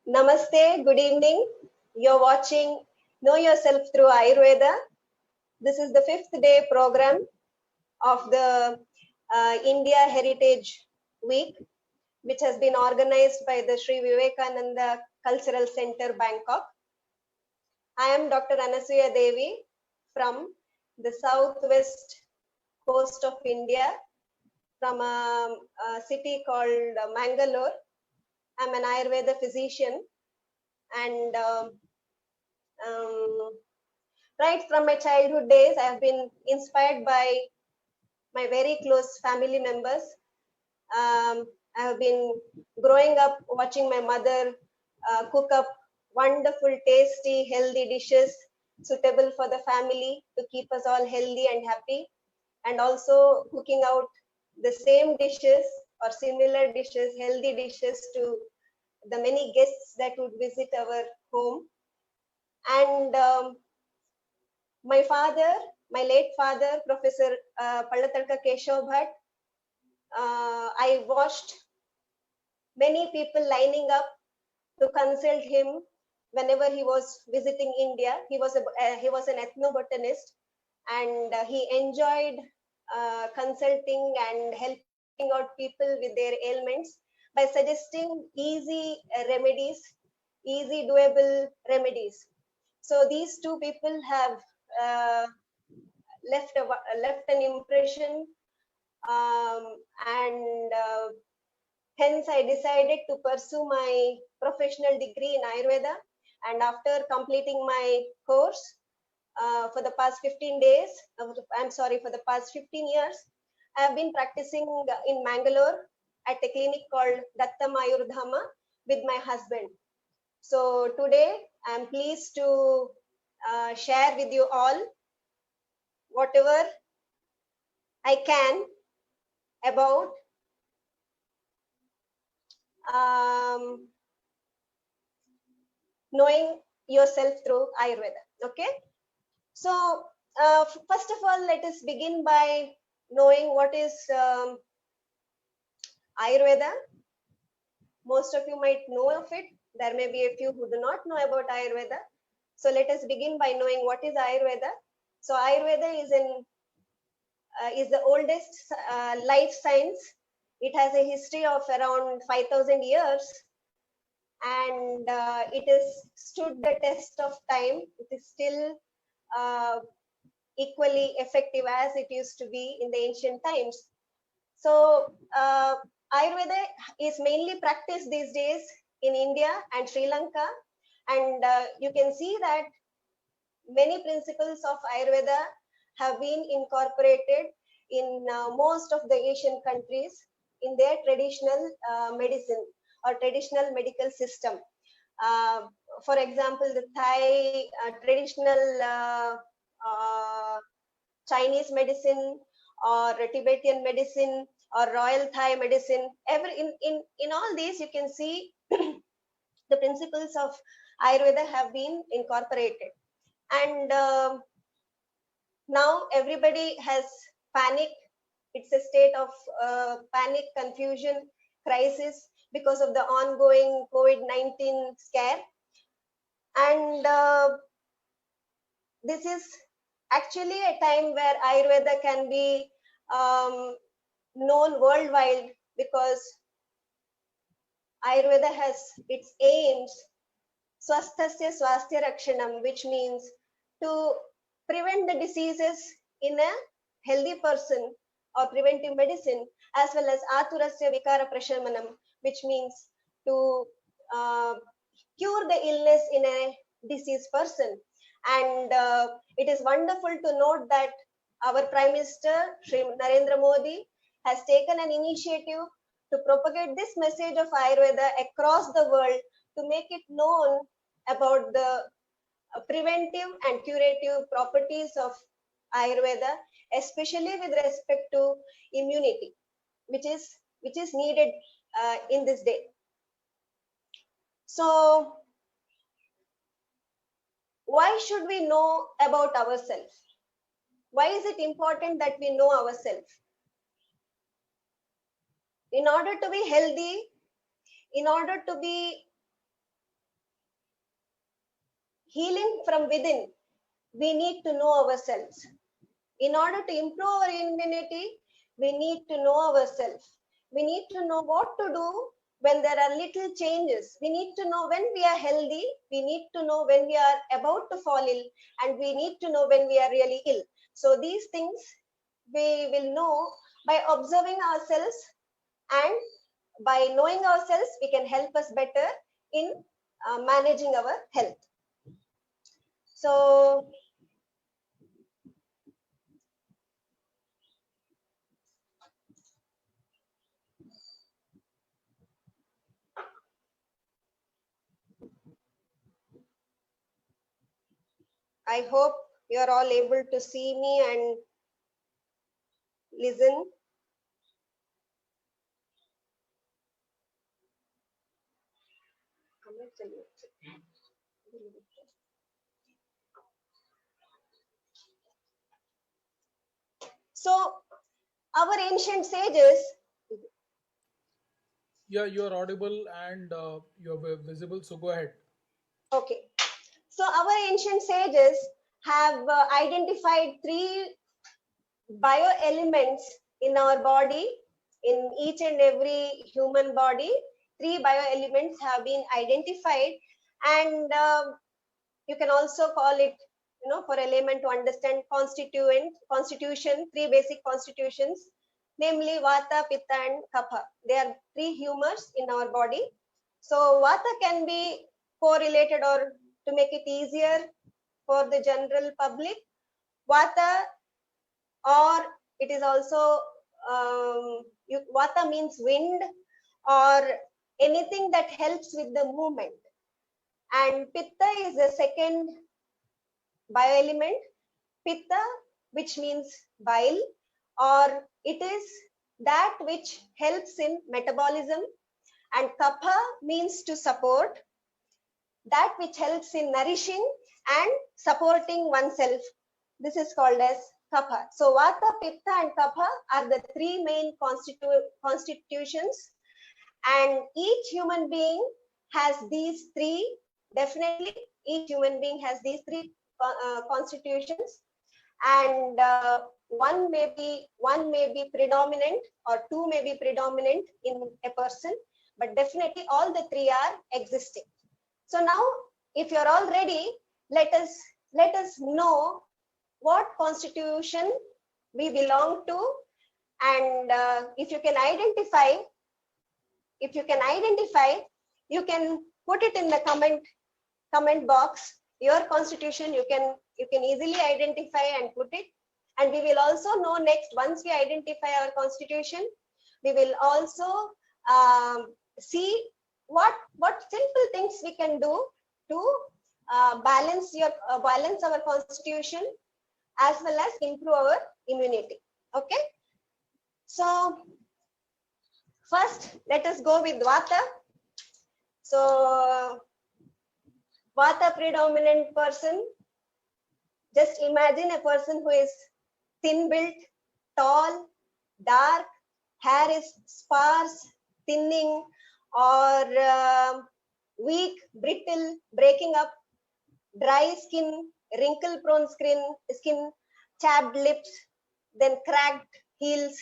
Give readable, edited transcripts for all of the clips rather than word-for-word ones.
Namaste, good evening. You're watching Know Yourself Through Ayurveda. This is the fifth day program of the India Heritage Week, which has been organized by the Sri Vivekananda Cultural Center, Bangkok. I am Dr. Anasuya Devi from the southwest coast of India, from a city called Mangalore. I'm an Ayurveda physician and right from my childhood days, I have been inspired by my very close family members. I have been growing up watching my mother cook up wonderful, tasty, healthy dishes suitable for the family to keep us all healthy and happy, and also cooking out the same dishes or similar dishes, healthy dishes to the many guests that would visit our home. And my father, my late father, Professor Pallatarka Keshav Bhatt, I watched many people lining up to consult him whenever he was visiting India. He was an ethnobotanist, and he enjoyed consulting and helping out people with their ailments by suggesting easy remedies, easy doable remedies. So these two people have uh, left an impression, and hence I decided to pursue my professional degree in Ayurveda. And after completing my course for the past 15 days, for the past 15 years, I have been practicing in Mangalore at a clinic called Dattam Ayurveda with my husband. So today I am pleased to share with you all whatever I can about um, knowing yourself through Ayurveda. Okay. So first of all, let us begin by knowing what is Ayurveda. Most of you might know of it. There may be a few who do not know about Ayurveda. So let us begin by knowing what is Ayurveda. So Ayurveda is the oldest life science. It has a history of around 5,000 years, and it has stood the test of time. It is still uh, equally effective as it used to be in the ancient times. So Ayurveda is mainly practiced these days in India and Sri Lanka, and you can see that many principles of Ayurveda have been incorporated in most of the Asian countries in their traditional medicine or traditional medical system. Uh, for example, the Thai traditional Chinese medicine, or Tibetan medicine, or Royal Thai medicine. In all these, you can see the principles of Ayurveda have been incorporated. And now everybody has panic. It's a state of panic, confusion, crisis because of the ongoing COVID-19 scare. And this is actually a time where Ayurveda can be um, known worldwide, because Ayurveda has its aims, swasthasya swasthya rakshanam, which means to prevent the diseases in a healthy person, or preventive medicine, as well as aturasya vikara prashamanam, which means to uh, cure the illness in a diseased person. And it is wonderful to note that our Prime Minister, Shri Narendra Modi, has taken an initiative to propagate this message of Ayurveda across the world, to make it known about the preventive and curative properties of Ayurveda, especially with respect to immunity, which is needed in this day. So why should we know about ourselves? Why is it important that we know ourselves? In order to be healthy, in order to be healing from within, we need to know ourselves. In order to improve our immunity, we need to know ourselves. We need to know what to do when there are little changes. We need to know when we are healthy. We need to know when we are about to fall ill, and we need to know when we are really ill. So these things we will know by observing ourselves, and by knowing ourselves, we can help us better in managing our health. So I hope you are all able to see me and listen. So our ancient sages, Yeah, you are audible and you're visible, so go ahead. okay, so our ancient sages have identified three bioelements in our body. In each and every human body, three bioelements have been identified, and you can also call it, for a layman to understand, constitution, three basic constitutions, namely vata, pitta, and kapha. They are three humors in our body. So vata can be correlated, or to make it easier for the general public, vata, or it is also vata means wind, or anything that helps with the movement. And pitta is the second bioelement. Pitta, which means bile, or it is that which helps in metabolism. And kapha means to support, that which helps in nourishing and supporting oneself. This is called as kapha. So vata, pitta, and kapha are the three main constitutions, and each human being has these three. Definitely, each human being has these three constitutions, and one may be predominant, or two may be predominant in a person, but definitely all the three are existing. So now, if you're all ready, let us know what constitution we belong to, and if you can identify, you can put it in the comment box. Your constitution, you can easily identify and put it. And we will also know next, once we identify our constitution, we will also see what simple things we can do to balance our constitution, as well as improve our immunity. Okay, so first let us go with vata. So vata predominant person, just imagine a person who is thin built, tall, dark, hair is sparse, thinning, or weak, brittle, breaking up, dry skin, wrinkle prone skin, chapped lips, then cracked heels.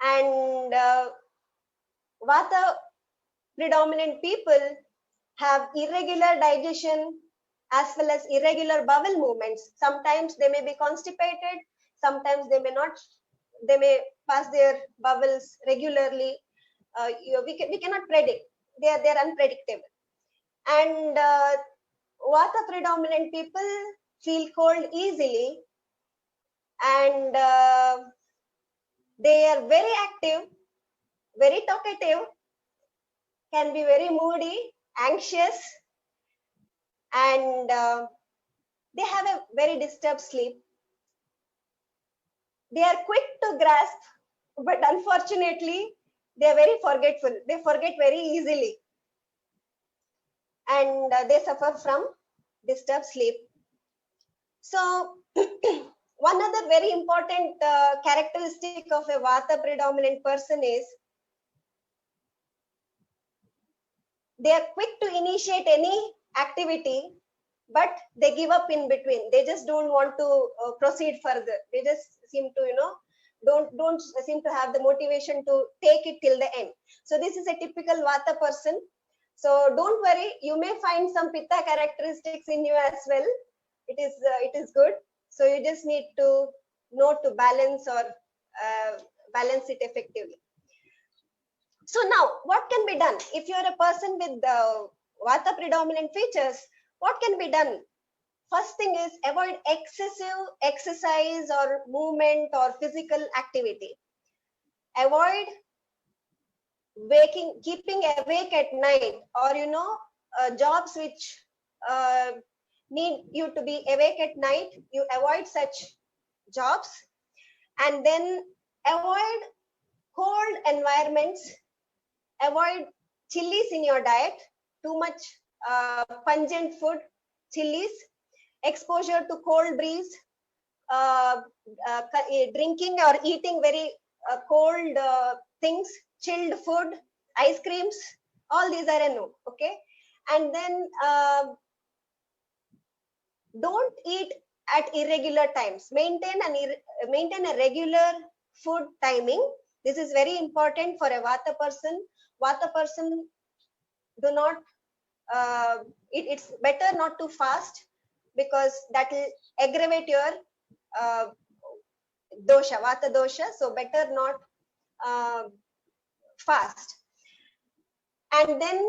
And vata predominant people have irregular digestion, as well as irregular bowel movements. Sometimes they may be constipated, sometimes they may not. They may pass their bowels regularly. We cannot predict. They're unpredictable. And vata predominant people feel cold easily, and they are very active, very talkative, can be very moody, anxious, and they have a very disturbed sleep. They are quick to grasp, but unfortunately, they are very forgetful. They forget very easily, and they suffer from disturbed sleep. So, one other very important characteristic of a vata predominant person is they are quick to initiate any activity, but they give up in between. They just don't want to proceed further. They just seem to, don't seem to have the motivation to take it till the end. So this is a typical Vata person. So don't worry, you may find some Pitta characteristics in you as well. It is good. So you just need to know to balance or balance it effectively. So now, what can be done if you are a person with Vata predominant features? What can be done? First thing is avoid excessive exercise or movement or physical activity. Avoid keeping awake at night, or jobs which need you to be awake at night. You avoid such jobs, and then avoid cold environments. Avoid chilies in your diet, too much pungent food, chilies, exposure to cold breeze, drinking or eating very cold things, chilled food, ice creams, all these are a no. Okay, and then don't eat at irregular times. Maintain a regular food timing. This is very important for a Vata person. Vata person do not. It's better not to fast, because that will aggravate your dosha, Vata dosha. So better not fast. And then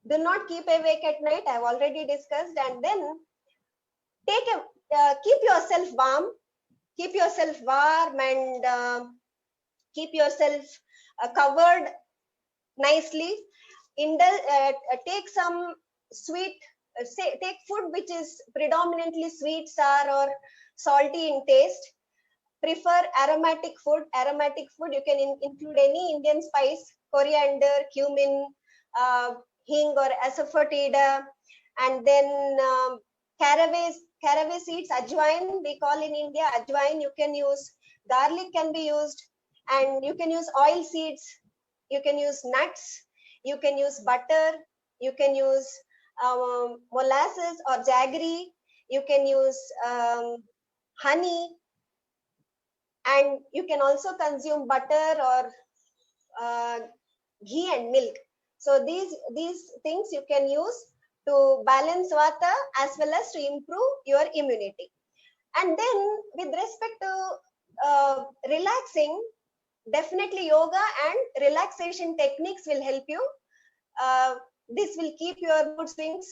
do not keep awake at night. I've already discussed. And then keep yourself warm. Keep yourself warm, and keep yourself covered nicely. Take some sweet, take food which is predominantly sweet, sour, or salty in taste. Prefer aromatic food. Aromatic food, you can include any Indian spice, coriander, cumin, hing or asafoetida, and then caraway seeds, ajwain, we call in India ajwain. You can use garlic, can be used, and you can use oil seeds. You can use nuts. You can use butter. You can use molasses or jaggery. You can use honey, and you can also consume butter or ghee and milk. So these things you can use to balance Vata as well as to improve your immunity. And then with respect to relaxing, definitely yoga and relaxation techniques will help you. This will keep your mood swings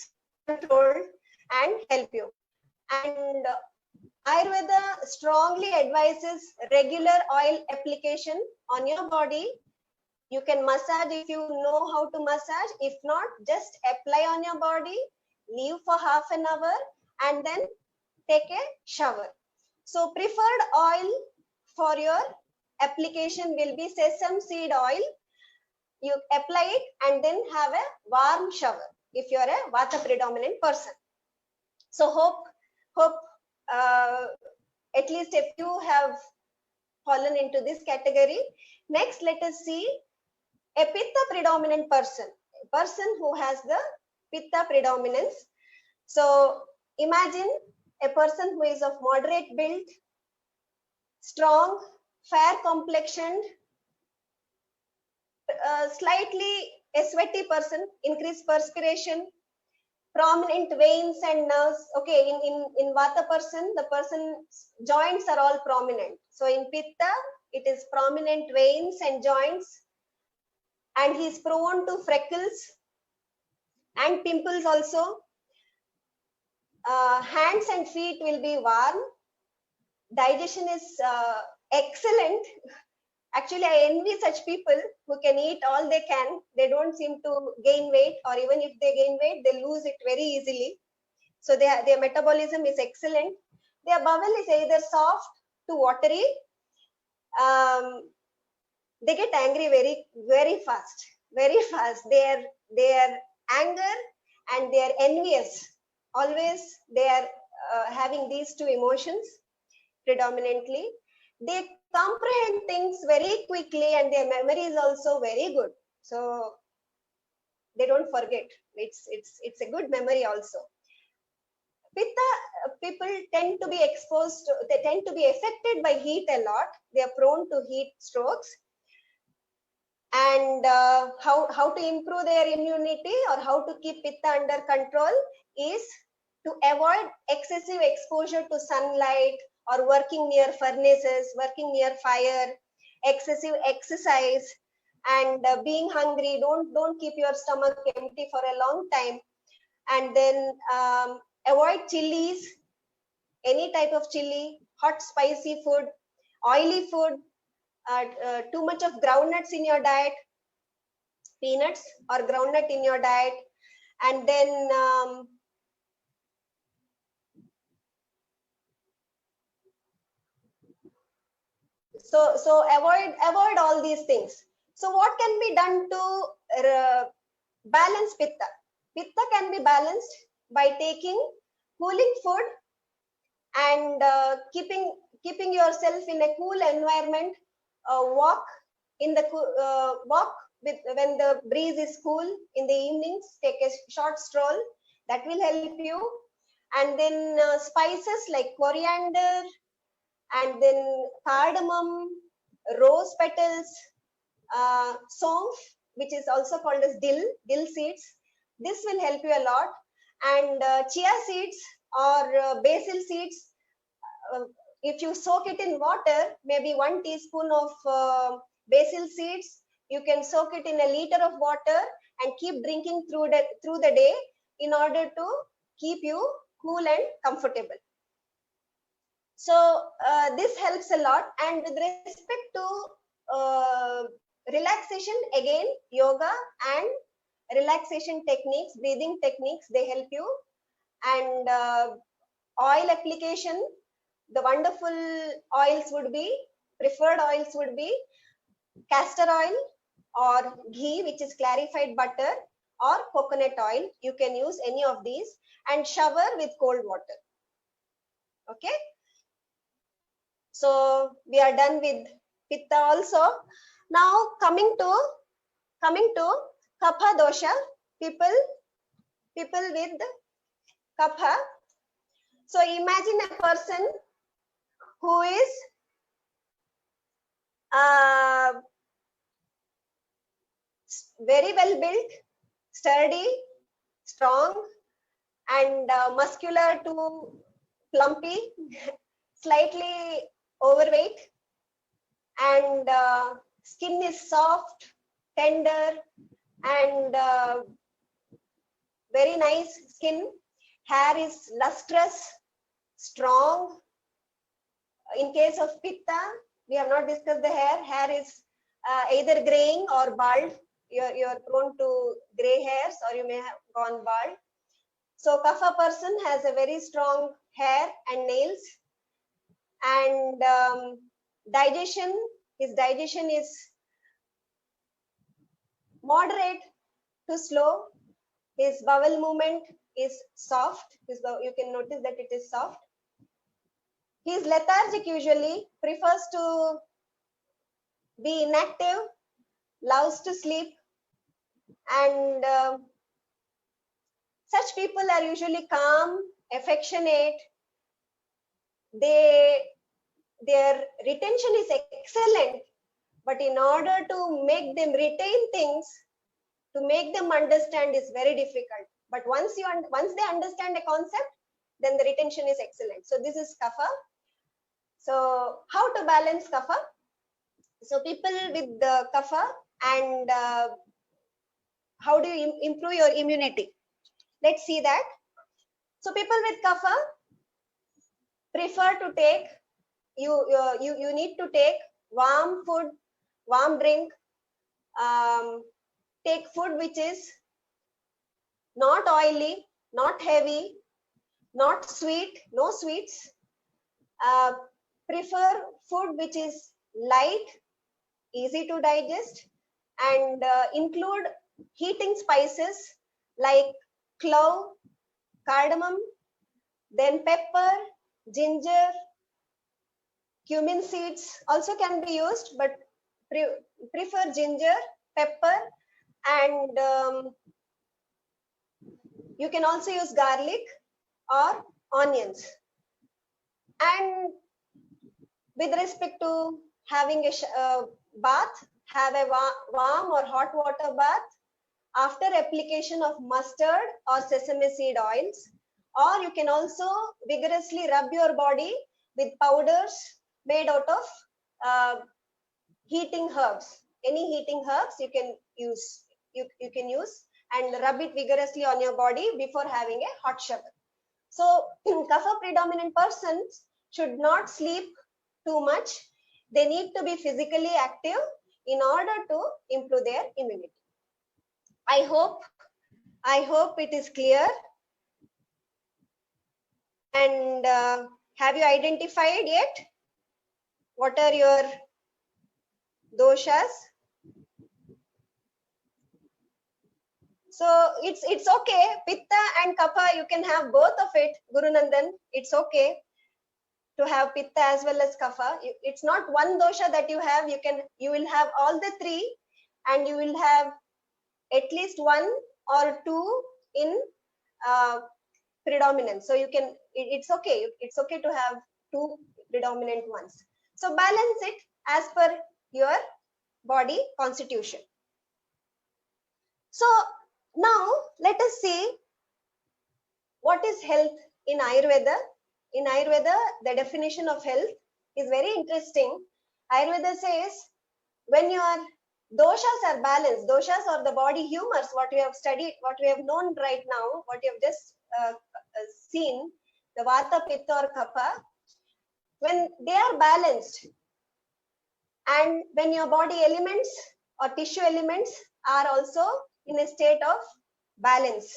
controlled and help you. And Ayurveda strongly advises regular oil application on your body. You can massage if you know how to massage. If not, just apply on your body, leave for half an hour, and then take a shower. So preferred oil for your application will be sesame seed oil. You apply it and then have a warm shower if you are a Vata predominant person. So hope at least a few have fallen into this category. Next, let us see a Pitta predominant person, a person who has the Pitta predominance. So imagine a person who is of moderate build, strong, fair complexioned, slightly a sweaty person, increased perspiration, prominent veins and nerves. Okay, in Vata person, the person's joints are all prominent. So in Pitta, it is prominent veins and joints, and he is prone to freckles and pimples also. Hands and feet will be warm. Digestion is excellent. Actually, I envy such people who can eat all they can. They don't seem to gain weight, or even if they gain weight, they lose it very easily. So their metabolism is excellent. Their bowel is either soft to watery. They get angry very fast, very fast. Their anger and they are envious. Always they are having these two emotions predominantly. They comprehend things very quickly, and their memory is also very good. So they don't forget. It's a good memory also. Pitta people tend to be exposed, they tend to be affected by heat a lot. They are prone to heat strokes. And how to improve their immunity or how to keep pitta under control is to avoid excessive exposure to sunlight or working near furnaces, working near fire, excessive exercise, and being hungry. Don't keep your stomach empty for a long time. And then avoid chilies, any type of chili, hot spicy food, oily food, too much of groundnuts in your diet, peanuts or groundnut in your diet. And then so avoid all these things. So what can be done to balance pitta? Pitta can be balanced by taking cooling food and keeping yourself in a cool environment. Walk in the walk with when the breeze is cool in the evenings. Take a short stroll, that will help you. And then spices like coriander, and then cardamom, rose petals, sonf, which is also called as dill seeds. This will help you a lot. And chia seeds or basil seeds, uh, if you soak it in water, maybe 1 teaspoon of basil seeds, you can soak it in a liter of water and keep drinking through the day in order to keep you cool and comfortable. So this helps a lot. And with respect to relaxation, again, yoga and relaxation techniques, breathing techniques, they help you. And oil application, the wonderful oils would be, preferred oils would be castor oil or ghee, which is clarified butter, or coconut oil. You can use any of these, and shower with cold water. Okay. So we are done with pitta also. Now coming to kapha dosha, people with kapha. So imagine a person who is very well built, sturdy, strong, and muscular to plumpy, slightly overweight, and skin is soft, tender, and very nice skin. Hair is lustrous, strong. In case of pitta, we have not discussed the hair. Hair is either graying or bald. You're prone to gray hairs, or you may have gone bald. So kapha person has a very strong hair and nails. And his digestion is moderate to slow. His bowel movement is soft. You can notice that it is soft. He is lethargic usually, prefers to be inactive, loves to sleep, and such people are usually calm, affectionate. Their retention is excellent, but in order to make them retain things, to make them understand is very difficult. But once they understand a concept, then the retention is excellent. So this is kapha. So how to balance kapha? So people with the kapha, and how do you improve your immunity? Let's see that. So people with kapha prefer to take, you need to take warm food, warm drink, take food which is not oily, not heavy, not sweet, no sweets. Prefer food which is light, easy to digest, and include heating spices like clove, cardamom, then pepper, ginger, cumin seeds also can be used, but prefer ginger, pepper, and you can also use garlic or onions. And with respect to having a bath, have a warm or hot water bath after application of mustard or sesame seed oils, or you can also vigorously rub your body with powders made out of heating herbs. Any heating herbs you can use, you can use, and rub it vigorously on your body before having a hot shower. So kapha predominant persons should not sleep too much. They need to be physically active in order to improve their immunity. I hope it is clear. And have you identified yet what are your doshas? So it's okay. Pitta and kapha, you can have both of it, Guru Nandan. It's okay to have pitta as well as kapha. It's not one dosha that you have. You will have all the three, and you will have at least one or two in predominance. So you can, it's okay. It's okay to have two predominant ones. So balance it as per your body constitution. So now let us see what is health in Ayurveda. In Ayurveda, the definition of health is very interesting. Ayurveda says when your doshas are balanced, doshas are the body humors, what we have studied, what we have known right now, what you have just seen, the vata, pitta or kapha, when they are balanced, and when your body elements or tissue elements are also in a state of balance.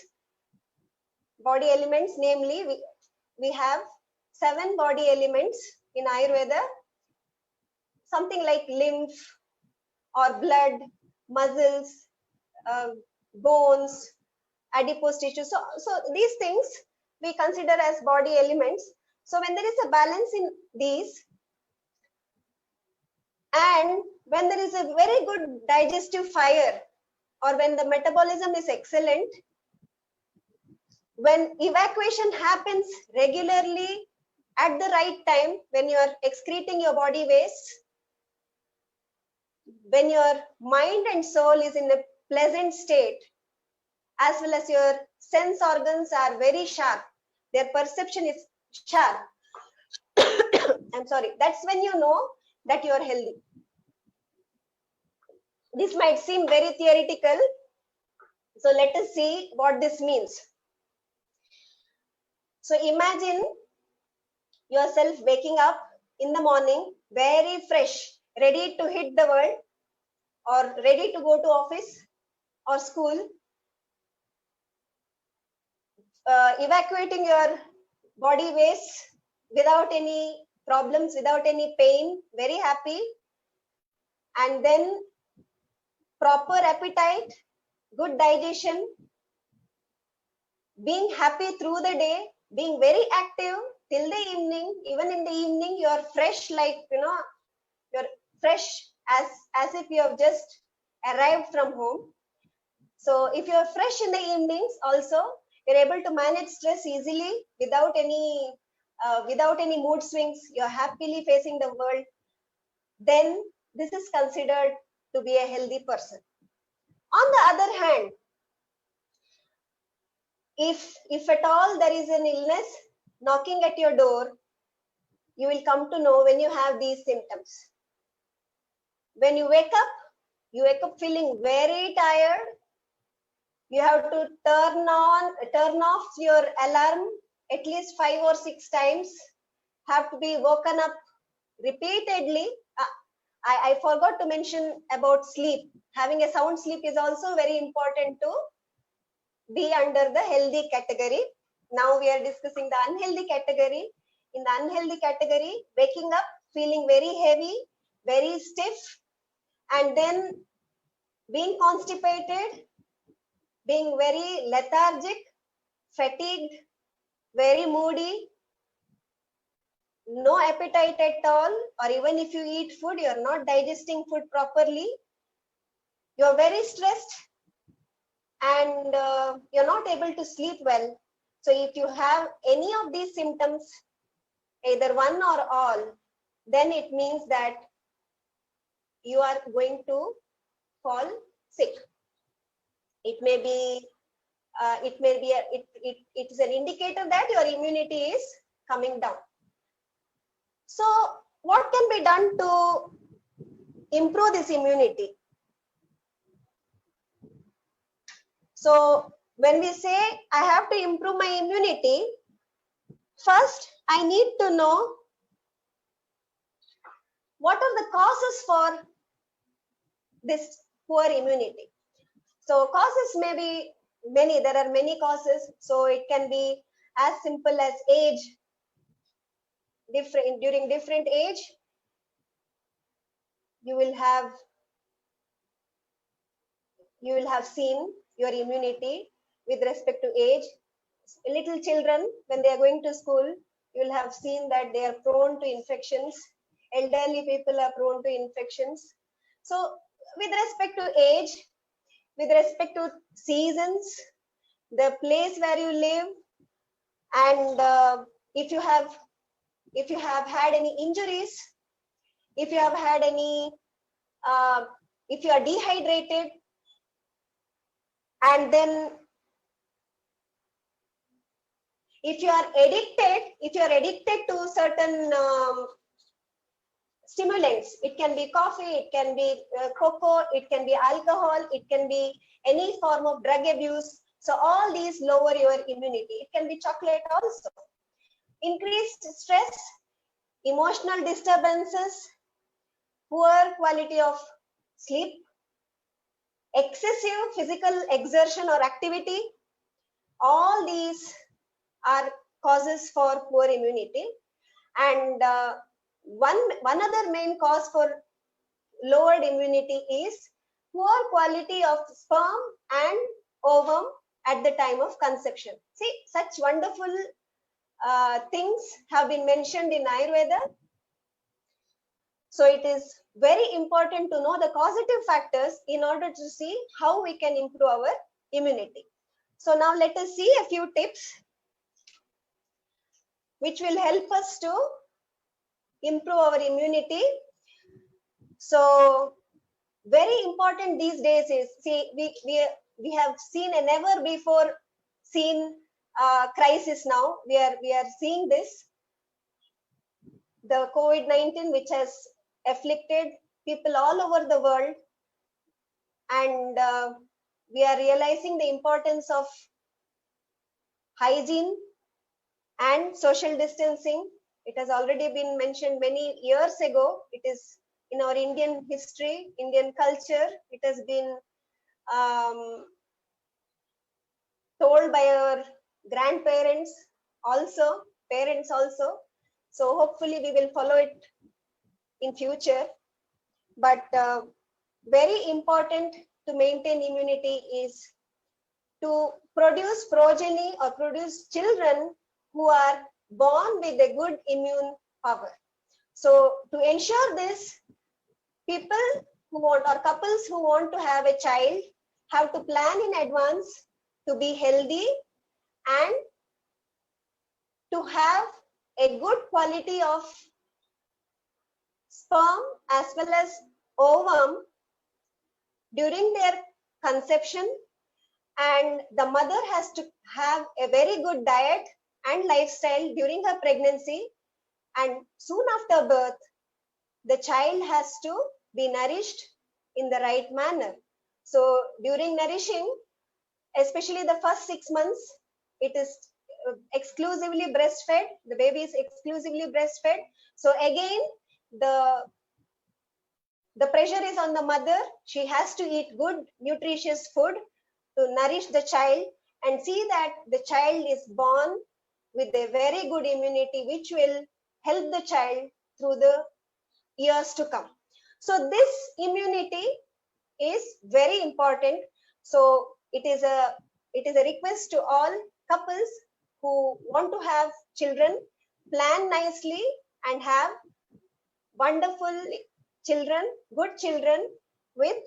Body elements, namely, we have 7 body elements in Ayurveda, something like lymph or blood, muscles, bones, adipose tissue. So these things we consider as body elements. So when there is a balance in these, and when there is a very good digestive fire, or when the metabolism is excellent, when evacuation happens regularly at the right time, when you are excreting your body waste, when your mind and soul is in a pleasant state, as well as your sense organs are very sharp, their perception is sharp, I'm sorry, that's when you know that you are healthy. This might seem very theoretical, so let us see what this means. So imagine yourself waking up in the morning, very fresh, ready to hit the world, or ready to go to office or school, evacuating your body waste without any problems, without any pain, very happy, and then proper appetite, good digestion, being happy through the day, being very active till the evening. Even in the evening, you are fresh, like, you're fresh as if you have just arrived from home. So if you are fresh in the evenings also, you're able to manage stress easily without any mood swings. You're happily facing the world. Then this is considered to be a healthy person. On the other hand, if at all there is an illness knocking at your door, you will come to know when you have these symptoms. When you wake up feeling very tired. You have to turn off your alarm at least 5 or 6 times. Have to be woken up repeatedly. I forgot to mention about sleep. Having a sound sleep is also very important to be under the healthy category. Now we are discussing the unhealthy category. In the unhealthy category, waking up feeling very heavy, very stiff, and then being constipated, being very lethargic, fatigued, very moody, no appetite at all, or even if you eat food, you are not digesting food properly, you are very stressed, and you're not able to sleep well. So if you have any of these symptoms, either one or all, then it means that you are going to fall sick. It may be it is an indicator that your immunity is coming down. So what can be done to improve this immunity? So when we say I have to improve my immunity, first I need to know what are the causes for this poor immunity. So causes may be many, there are many causes. So it can be as simple as age, during different age, you will have seen your immunity with respect to age. Little children, when they are going to school, you will have seen that they are prone to infections. Elderly people are prone to infections. So with respect to age, with respect to seasons, the place where you live, and if you have had any injuries, if you have had any if you are dehydrated, and then if you are addicted to certain stimulants, it can be coffee, it can be cocoa, it can be alcohol, it can be any form of drug abuse. So all these lower your immunity. It can be chocolate also. Increased stress, emotional disturbances, poor quality of sleep, excessive physical exertion or activity, all these are causes for poor immunity. And one other main cause for lowered immunity is poor quality of sperm and ovum at the time of conception. See, such wonderful things have been mentioned in Ayurveda. So it is very important to know the causative factors in order to see how we can improve our immunity. So now let us see a few tips which will help us to improve our immunity. So very important these days is, see, we have seen a never before seen crisis now. We are seeing this, the COVID-19, which has afflicted people all over the world, and we are realizing the importance of hygiene and social distancing. It has already been mentioned many years ago. It is in our Indian history, Indian culture. It has been told by our grandparents also, parents also. So hopefully we will follow it in future. But very important to maintain immunity is to produce progeny or produce children who are born with a good immune power. So to ensure this, people who want, or couples who want to have a child, have to plan in advance to be healthy and to have a good quality of sperm as well as ovum during their conception, and the mother has to have a very good diet and lifestyle during her pregnancy, and soon after birth the child has to be nourished in the right manner. So during nourishing, especially the first 6 months, it is exclusively breastfed. The baby is exclusively breastfed. So again, the pressure is on the mother. She has to eat good, nutritious food to nourish the child and see that the child is born with a very good immunity, which will help the child through the years to come. So this immunity is very important. So it is a request to all couples who want to have children, plan nicely and have wonderful children, good children with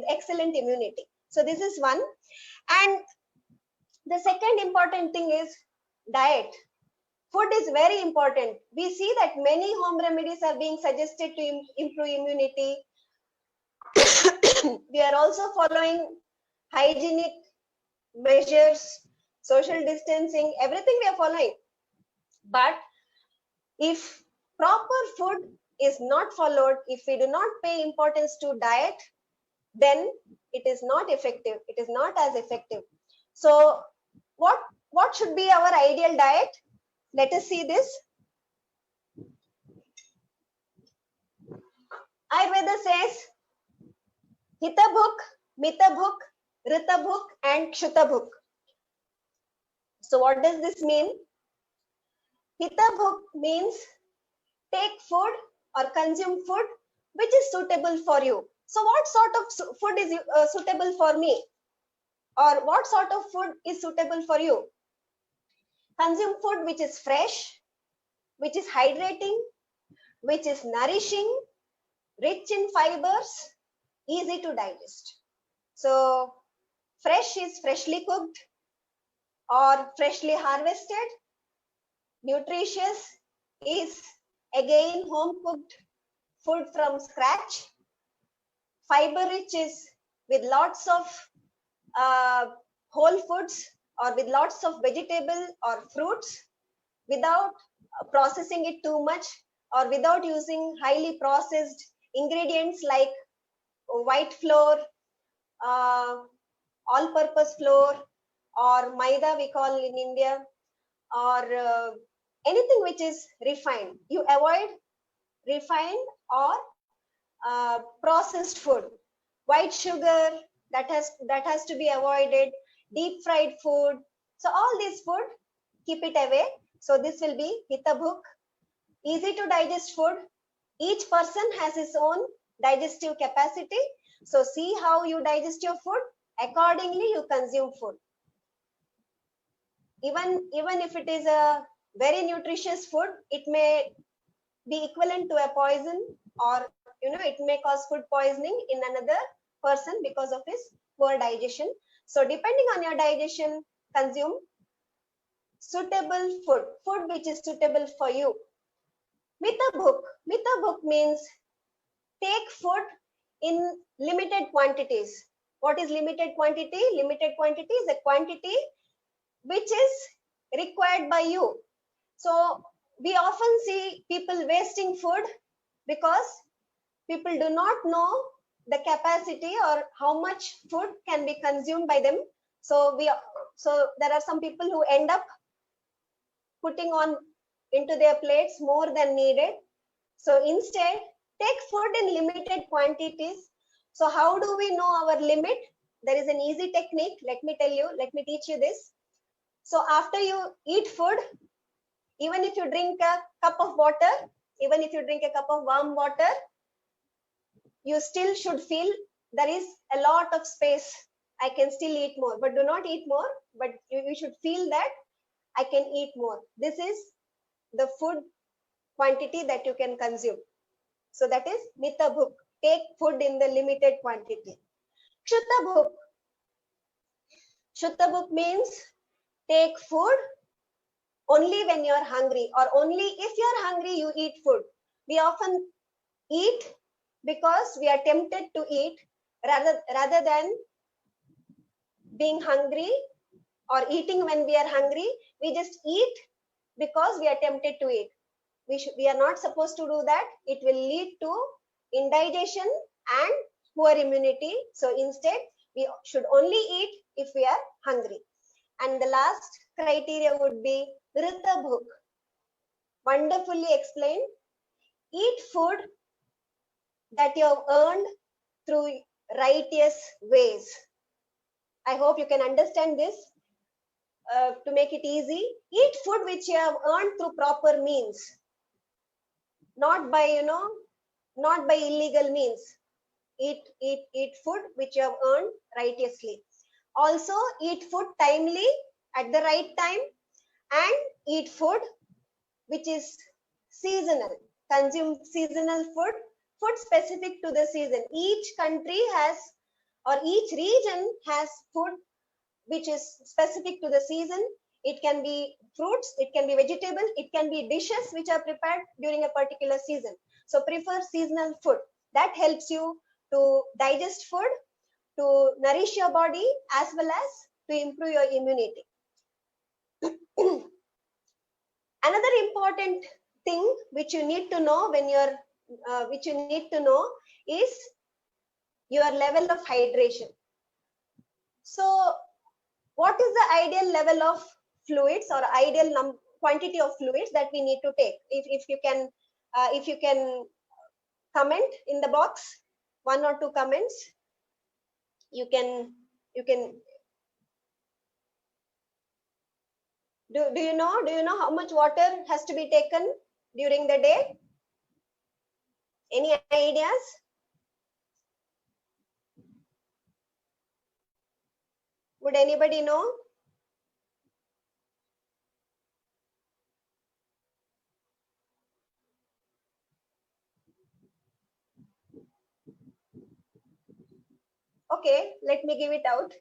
excellent immunity. So this is one. And The second important thing is diet. Food is very important. We see that many home remedies are being suggested to improve immunity. We are also following hygienic measures, social distancing, everything we are following. But if proper food is not followed, if we do not pay importance to diet, then it is not effective. It is not as effective. So what should be our ideal diet? Let us see this. Ayurveda says Hita Bhuk, Mita Bhuk, Rita Bhuk and Kshuta Bhuk. So what does this mean? Hita Bhuk means take food or consume food which is suitable for you. So what sort of food is suitable for me? Or what sort of food is suitable for you? Consume food which is fresh, which is hydrating, which is nourishing, rich in fibers, easy to digest. So fresh is freshly cooked or freshly harvested. Nutritious is again home cooked food from scratch. Fiber rich is with lots of whole foods or with lots of vegetable or fruits without processing it too much or without using highly processed ingredients like white flour, all-purpose flour or maida we call in India, or anything which is refined. You avoid refined or processed food. White sugar, that has to be avoided. Deep fried food. So all these food, keep it away. So this will be Hita Bhuk. Easy to digest food. Each person has his own digestive capacity. So see how you digest your food. Accordingly, you consume food. Even if it is a very nutritious food, it may be equivalent to a poison, or it may cause food poisoning in another person because of his poor digestion. So depending on your digestion, consume suitable food which is suitable for you. Mita Bhuk means take food in limited quantities. What is limited quantity? Limited quantity is a quantity which is required by you. So we often see people wasting food because people do not know the capacity or how much food can be consumed by them. So there are some people who end up putting on into their plates more than needed. So instead, take food in limited quantities. So how do we know our limit? There is an easy technique. Let me teach you this. So after you eat food, even if you drink a cup of water, even if you drink a cup of warm water, you still should feel there is a lot of space. I can still eat more, but do not eat more. But you should feel that I can eat more. This is the food quantity that you can consume. So that is Mita Bhuk. Take food in the limited quantity. Kshuta Bhuk. Kshuta Bhuk means take food only when you are hungry, or only if you are hungry, you eat food. We often eat because we are tempted to eat rather than being hungry or eating when we are hungry. We just eat because we are tempted to eat. We are not supposed to do that. It will lead to indigestion and poor immunity. So instead, we should only eat if we are hungry. And the last criteria would be Rita Bhuk. Wonderfully explained. Eat food that you have earned through righteous ways. I hope you can understand this. To make it easy, eat food which you have earned through proper means, not by illegal means. Eat food which you have earned righteously. Also, eat food timely at the right time, and eat food which is seasonal. Consume seasonal food specific to the season. Each country has, or each region has food which is specific to the season. It can be fruits, it can be vegetable, it can be dishes which are prepared during a particular season. So prefer seasonal food. That helps you to digest food, to nourish your body, as well as to improve your immunity. Another important thing which you need to know is your level of hydration. So what is the ideal level of fluids or ideal quantity of fluids that we need to take? If you can comment in the box, 1 or 2 comments, you can do you know how much water has to be taken during the day? Any ideas? Would anybody know? Okay, let me give it out.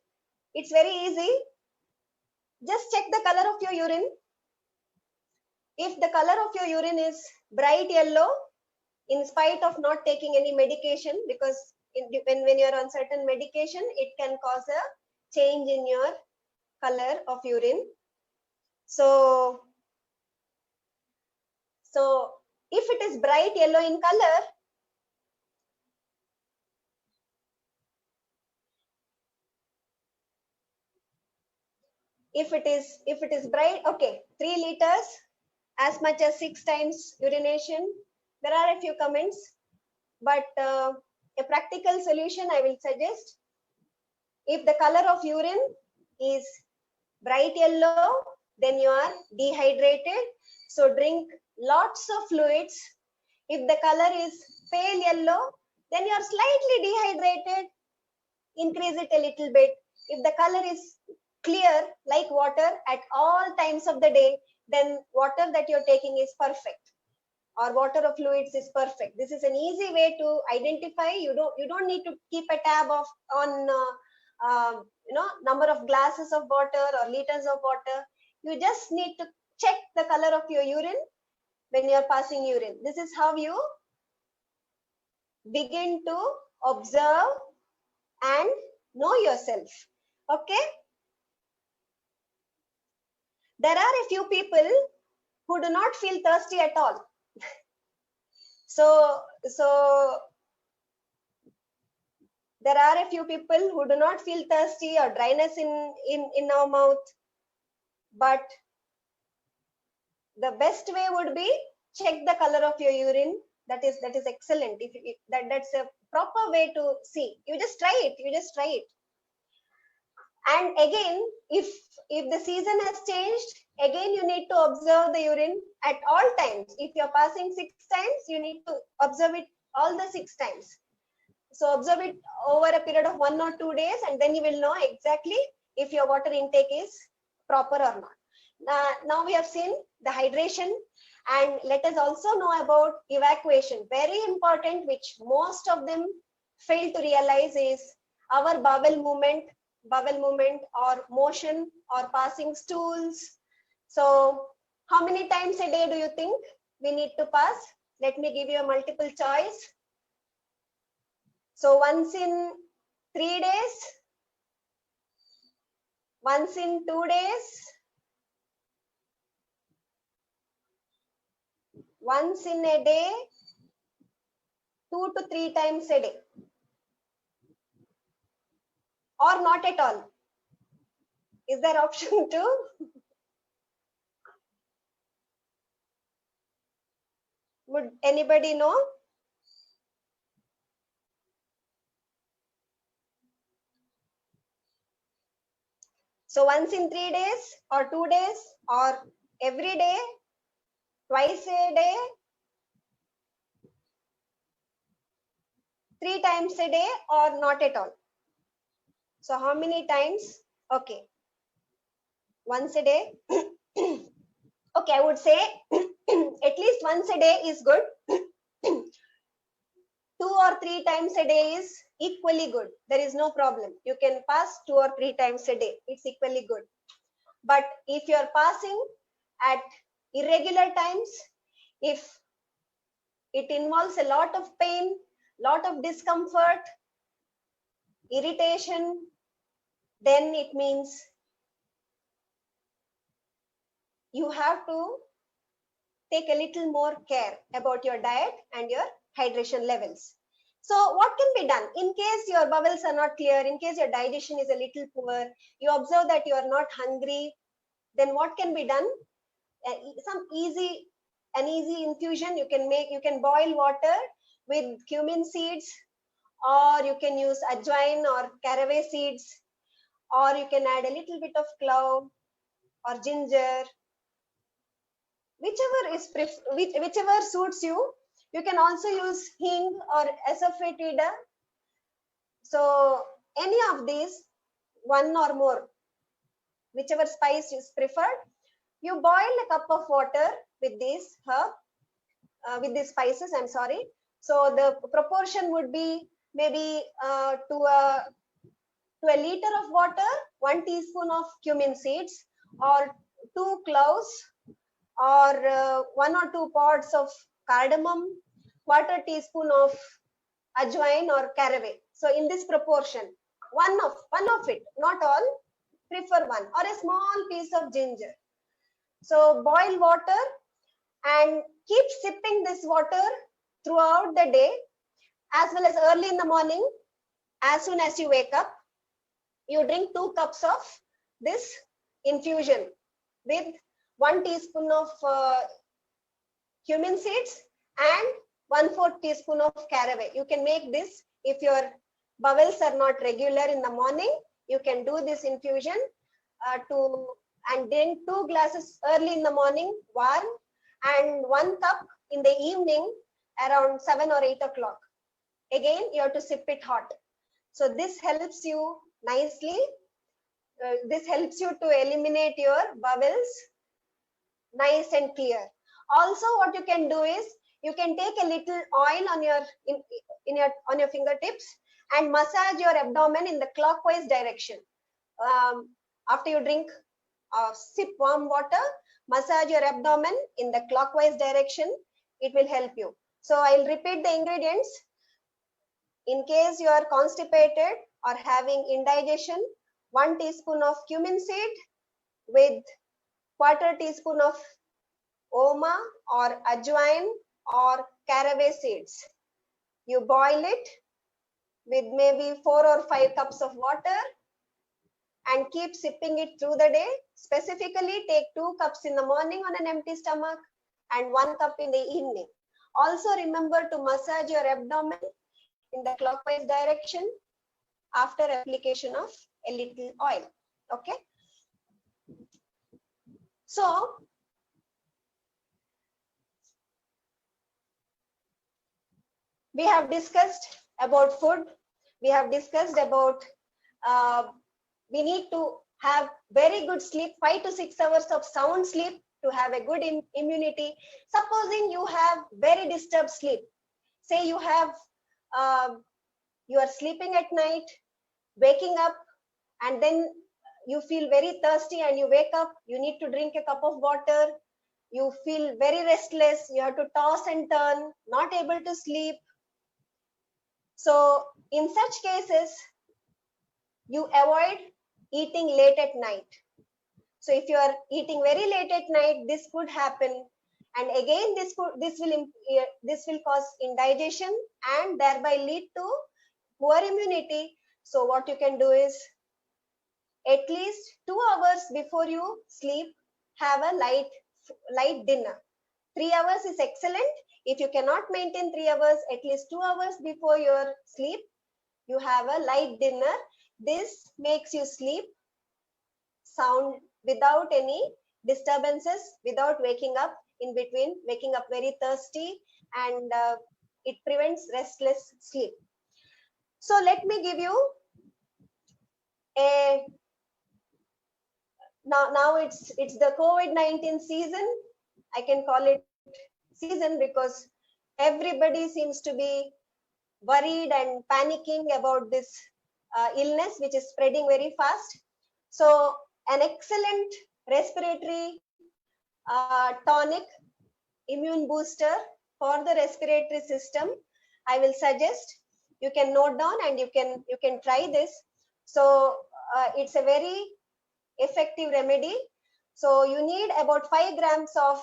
It's very easy. Just check the color of your urine. If the color of your urine is bright yellow, in spite of not taking any medication, because when you're on certain medication, it can cause a change in your color of urine. So if it is bright yellow in color, if it is bright, okay, 3 liters, as much as 6 times urination. There are a few comments, but a practical solution I will suggest. If the color of urine is bright yellow, then you are dehydrated. So drink lots of fluids. If the color is pale yellow, then you are slightly dehydrated. Increase it a little bit. If the color is clear like water at all times of the day, then water that you're taking is perfect, or water or fluids is perfect. This is an easy way to identify. You don't need to keep a tab on number of glasses of water or liters of water. You just need to check the color of your urine when you're passing urine. This is how you begin to observe and know yourself. Okay, there are a few people who do not feel thirsty at all. So there are a few people who do not feel thirsty or dryness in our mouth, but the best way would be check the color of your urine. That is excellent. If that's a proper way to see. You just try it. And again, if the season has changed, again you need to observe the urine at all times. If you're passing 6 times, you need to observe it all the 6 times. So observe it over a period of 1 or 2 days, and then you will know exactly if your water intake is proper or not. Now we have seen the hydration, and let us also know about evacuation. Very important, which most of them fail to realize, is our bowel movement or motion or passing stools. So how many times a day do you think we need to pass? Let me give you a multiple choice. So once in 3 days, once in 2 days, once in a day, 2 to 3 times a day, or not at all. Is there option 2? Would anybody know? So once in 3 days or 2 days or every day, twice a day, 3 times a day, or not at all. So how many times? Okay, once a day. Okay, I would say at least once a day is good. 2 or 3 times a day is equally good. There is no problem. You can pass 2 or 3 times a day. It's equally good. But if you are passing at irregular times, if it involves a lot of pain, lot of discomfort, irritation, then it means you have to take a little more care about your diet and your hydration levels. So what can be done in case your bowels are not clear, in case your digestion is a little poor, you observe that you are not hungry, then what can be done? Some an easy infusion you can make. You can boil water with cumin seeds, or you can use ajwain or caraway seeds, or you can add a little bit of clove or ginger, whichever suits you. You can also use hing or asafoetida. So any of these, one or more, whichever spice is preferred, you boil a cup of water with these with these spices, I'm sorry. So the proportion would be maybe to a liter of water, 1 teaspoon of cumin seeds, or 2 cloves, or 1 or 2 pods of cardamom, quarter teaspoon of ajwain or caraway. So in this proportion, one of it, not all, prefer one, or a small piece of ginger. So boil water and keep sipping this water throughout the day, as well as early in the morning. As soon as you wake up, you drink 2 cups of this infusion with 1 teaspoon of cumin seeds and 1/4 teaspoon of caraway. You can make this if your bowels are not regular in the morning. You can do this infusion and drink 2 glasses early in the morning, warm, and 1 cup in the evening around 7 or 8 o'clock. Again, you have to sip it hot. So this helps you nicely. This helps you to eliminate your bowels nice and clear. Also, what you can do is you can take a little oil on your fingertips and massage your abdomen in the clockwise direction. After you drink sip warm water, massage your abdomen in the clockwise direction. It will help you. So I'll repeat the ingredients. In case you are constipated or having indigestion, 1 teaspoon of cumin seed with quarter teaspoon of oma or ajwain or caraway seeds. You boil it with maybe 4 or 5 cups of water and keep sipping it through the day. Specifically, take 2 cups in the morning on an empty stomach and 1 cup in the evening. Also remember to massage your abdomen in the clockwise direction after application of a little oil. Okay. So we have discussed about food. We have discussed about we need to have very good sleep, 5 to 6 hours of sound sleep to have a good immunity. Supposing you have very disturbed sleep, say you have you are sleeping at night, waking up, and then you feel very thirsty and you wake up, you need to drink a cup of water, you feel very restless, you have to toss and turn, not able to sleep. So in such cases, you avoid eating late at night. So if you are eating very late at night, this could happen, and again this will cause indigestion and thereby lead to poor immunity. So what you can do is, at least 2 hours before you sleep, have a light dinner. 3 hours is excellent. If you cannot maintain 3 hours, at least 2 hours before your sleep, you have a light dinner. This makes you sleep sound without any disturbances, without waking up in between, waking up very thirsty, and it prevents restless sleep. So let me give you a now it's the COVID-19 season. I can call it season because everybody seems to be worried and panicking about this illness which is spreading very fast. So an excellent respiratory tonic, immune booster for the respiratory system, I will suggest. You can note down and you can try this. So it's a very effective remedy. So you need about 5 grams of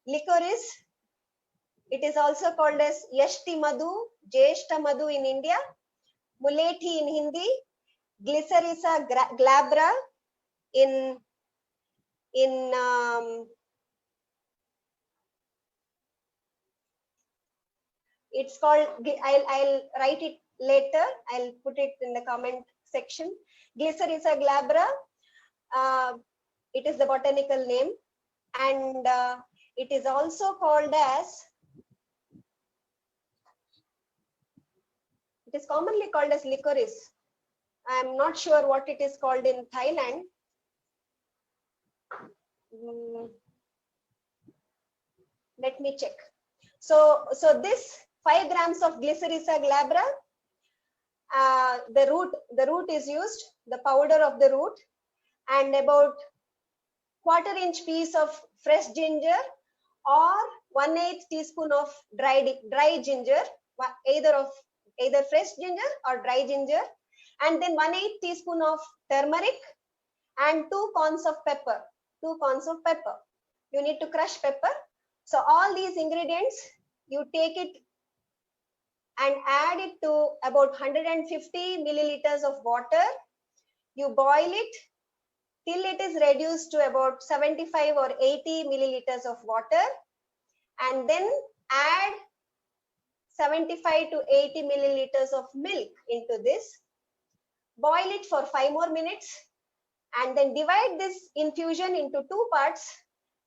licorice. It is also called as Yashti Madhu, Jeshta Madhu in India, Mulethi in Hindi, Glycyrrhiza glabra in it's called, I'll write it later. I'll put it in the comment section. Glycyrrhiza glabra. It is the botanical name, and it is also called as, it is commonly called as licorice. I am not sure what it is called in Thailand. Let me check. So this 5 grams of Glycyrrhiza glabra, the root is used, the powder of the root, and about 1/4 inch piece of fresh ginger, or 1/8 teaspoon of dry ginger, either fresh ginger or dry ginger, and then 1/8 teaspoon of turmeric, and 2 corns of pepper. 2 corns of pepper. You need to crush pepper. So all these ingredients, you take it and add it to about 150 milliliters of water. You boil it till it is reduced to about 75 or 80 milliliters of water, and then add 75 to 80 milliliters of milk into this. Boil it for 5 more minutes, and then divide this infusion into 2 parts.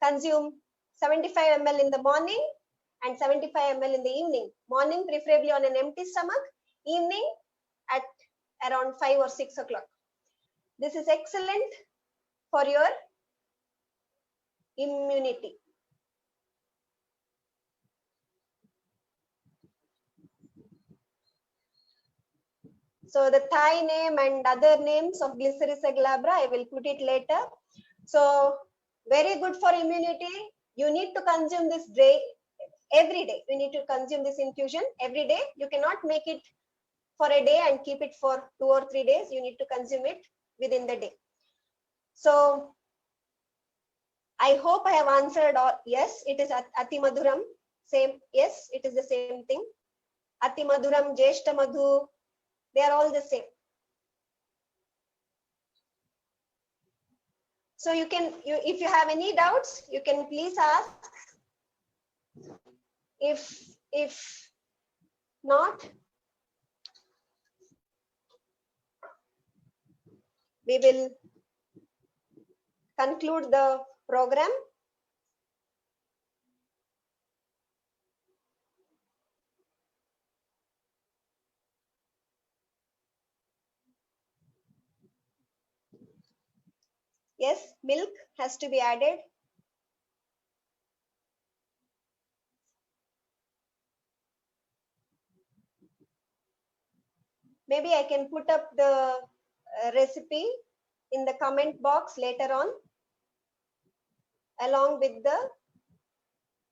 Consume 75 ml in the morning and 75 ml in the evening. Morning preferably on an empty stomach, evening at around 5 or 6 o'clock. This is excellent for your immunity. So the Thai name and other names of Glycyrrhiza glabra, I will put it later. So very good for immunity. You need to consume this every day. You need to consume this infusion every day. You cannot make it for a day and keep it for 2 or 3 days. You need to consume it within the day. So I hope I have answered all. Yes, it is Ati Madhuram. Same. Yes, it is the same thing. Ati Madhuram, Jeshta Madhu, they are all the same. So you can, if you have any doubts, you can please ask. If not, we will conclude the program. Yes, milk has to be added. Maybe I can put up the recipe in the comment box later on, along with the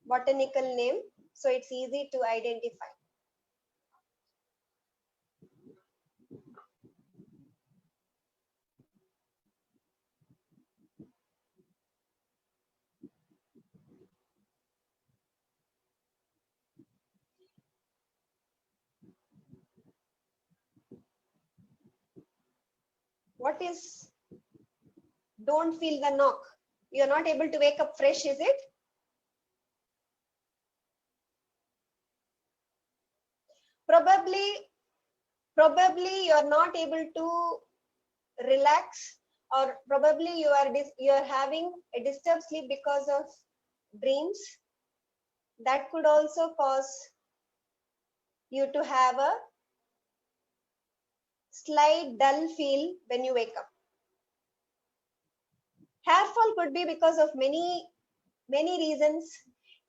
botanical name, so it's easy to identify. What is don't feel the knock? You're not able to wake up fresh, is it? Probably you're not able to relax, or probably you are having a disturbed sleep because of dreams. That could also cause you to have a slight dull feel when you wake up. Hair fall could be because of many reasons.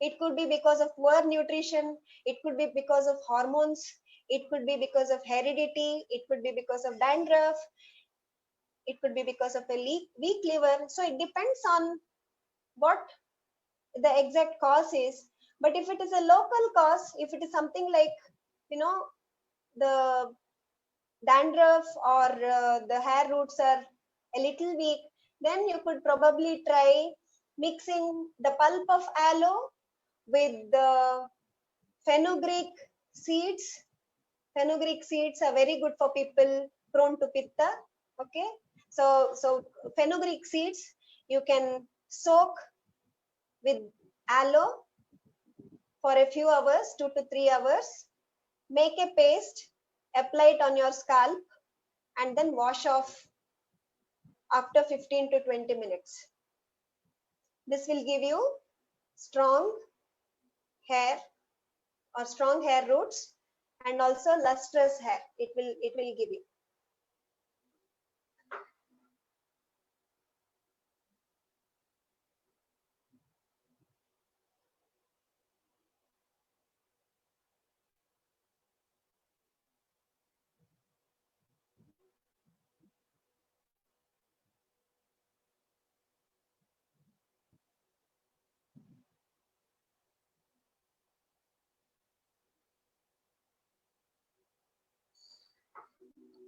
It could be because of poor nutrition. It could be because of hormones. It could be because of heredity. It could be because of dandruff. It could be because of a weak liver. So it depends on what the exact cause is. But if it is a local cause, if it is something like, the dandruff or the hair roots are a little weak, then you could probably try mixing the pulp of aloe with the fenugreek seeds. Fenugreek seeds are very good for people prone to pitta. Okay, so fenugreek seeds you can soak with aloe for a few hours, 2 to 3 hours. Make a paste, apply it on your scalp, and then wash off after 15 to 20 minutes. This will give you strong hair or strong hair roots, and also lustrous hair. It will give you.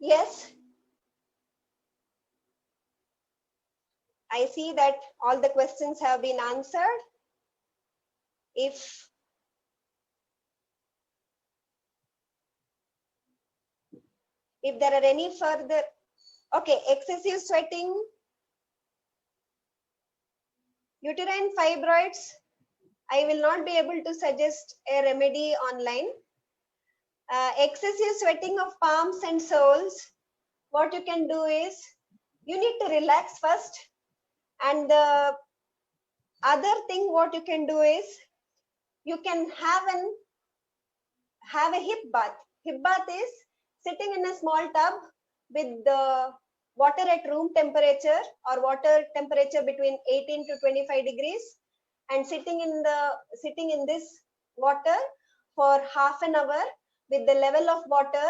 Yes, I see that all the questions have been answered. If there are any further, okay, excessive sweating, uterine fibroids, I will not be able to suggest a remedy online. Excessive sweating of palms and soles, what you can do is, you need to relax first. And the other thing what you can do is, you can have a hip bath. Hip bath is sitting in a small tub with the water at room temperature or water temperature between 18 to 25 degrees, and sitting in this water for half an hour with the level of water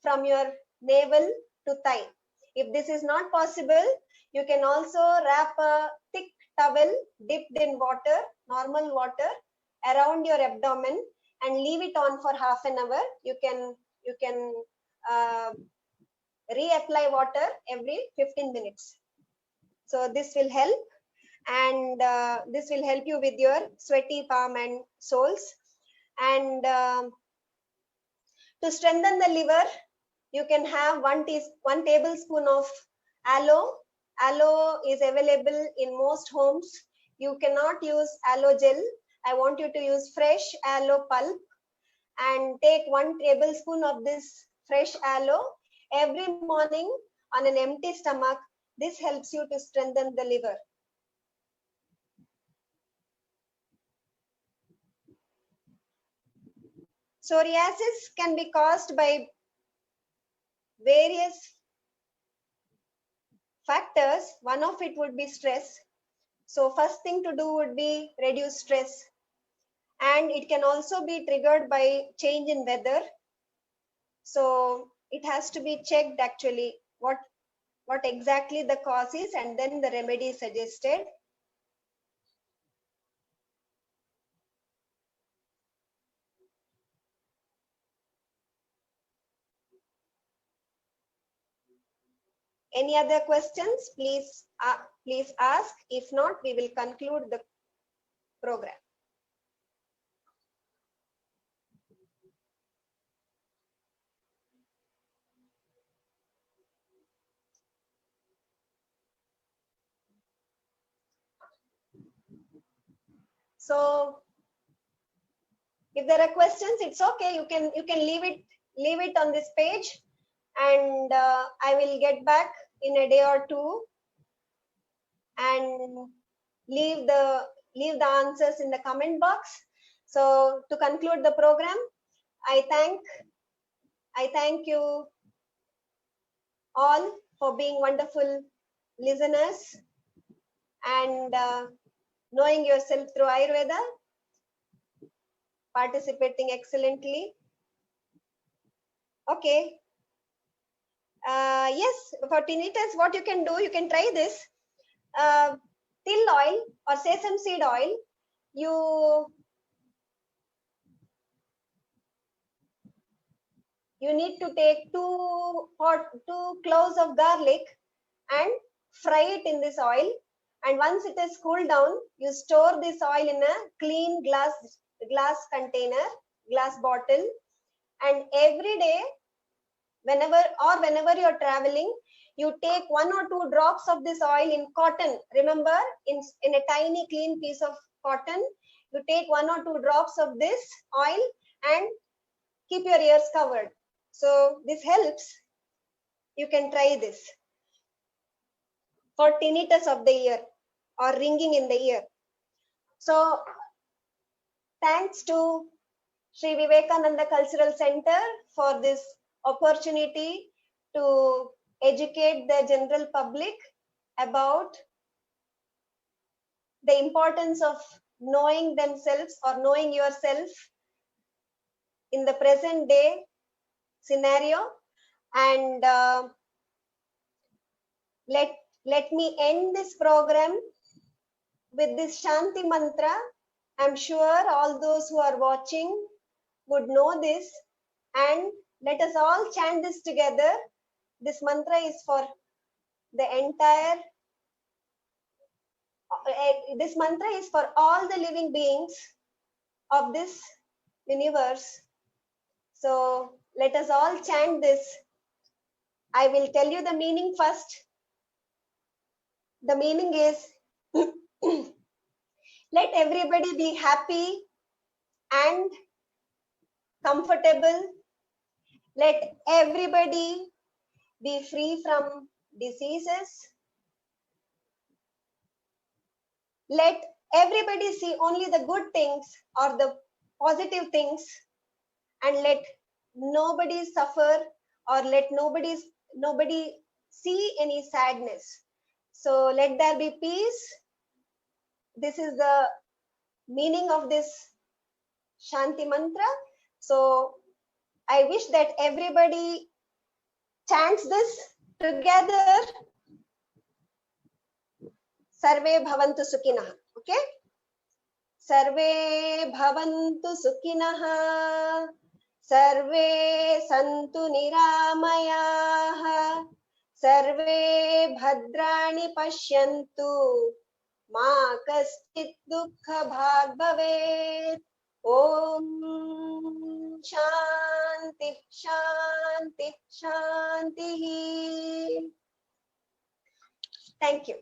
from your navel to thigh. If this is not possible, you can also wrap a thick towel dipped in water, normal water, around your abdomen and leave it on for half an hour. You can reapply water every 15 minutes. So this will help, and this will help you with your sweaty palm and soles. And to strengthen the liver, you can have 1 tablespoon of aloe. Aloe is available in most homes. You cannot use aloe gel. I want you to use fresh aloe pulp, and take 1 tablespoon of this fresh aloe every morning on an empty stomach. This helps you to strengthen the liver. Psoriasis can be caused by various factors. One of it would be stress. So first thing to do would be reduce stress. And it can also be triggered by change in weather. So it has to be checked actually what exactly the cause is, and then the remedy is suggested. Any other questions? Please ask. If not, we will conclude the program. So if there are questions, it's okay. You can leave it on this page, and I will get back in a day or two and leave the answers in the comment box. So to conclude the program, I thank you all for being wonderful listeners and knowing yourself through Ayurveda. participating excellently. Okay. Yes, for tinnitus, what you can do, you can try this. Till oil or sesame seed oil, you need to take two cloves of garlic and fry it in this oil. And once it is cooled down, you store this oil in a clean glass container, glass bottle. And every day, whenever you're traveling, you take 1 or 2 drops of this oil in cotton. Remember, in a tiny clean piece of cotton, you take 1 or 2 drops of this oil and keep your ears covered. So this helps. You can try this for tinnitus of the ear or ringing in the ear. So thanks to Sri Vivekananda Cultural Center for this opportunity to educate the general public about the importance of knowing themselves or knowing yourself in the present day scenario. And let me end this program with this Shanti mantra. I'm sure all those who are watching would know this, and let us all chant this together. This mantra is for the entire, this mantra is for all the living beings of this universe. So let us all chant this. I will tell you the meaning first. The meaning is let everybody be happy and comfortable. Let everybody be free from diseases. Let everybody see only the good things or the positive things, and let nobody suffer or let nobody see any sadness. So let there be peace. This is the meaning of this Shanti mantra. So I wish that everybody chants this together. Sarve bhavantu sukhinah. Okay? Sarve bhavantu sukhinah. Sarve santu niramayah. Sarve bhadrani pashyantu. Ma kaschit dukkha bhag bhavet. Om Shanti Shanti Shanti. Thank you.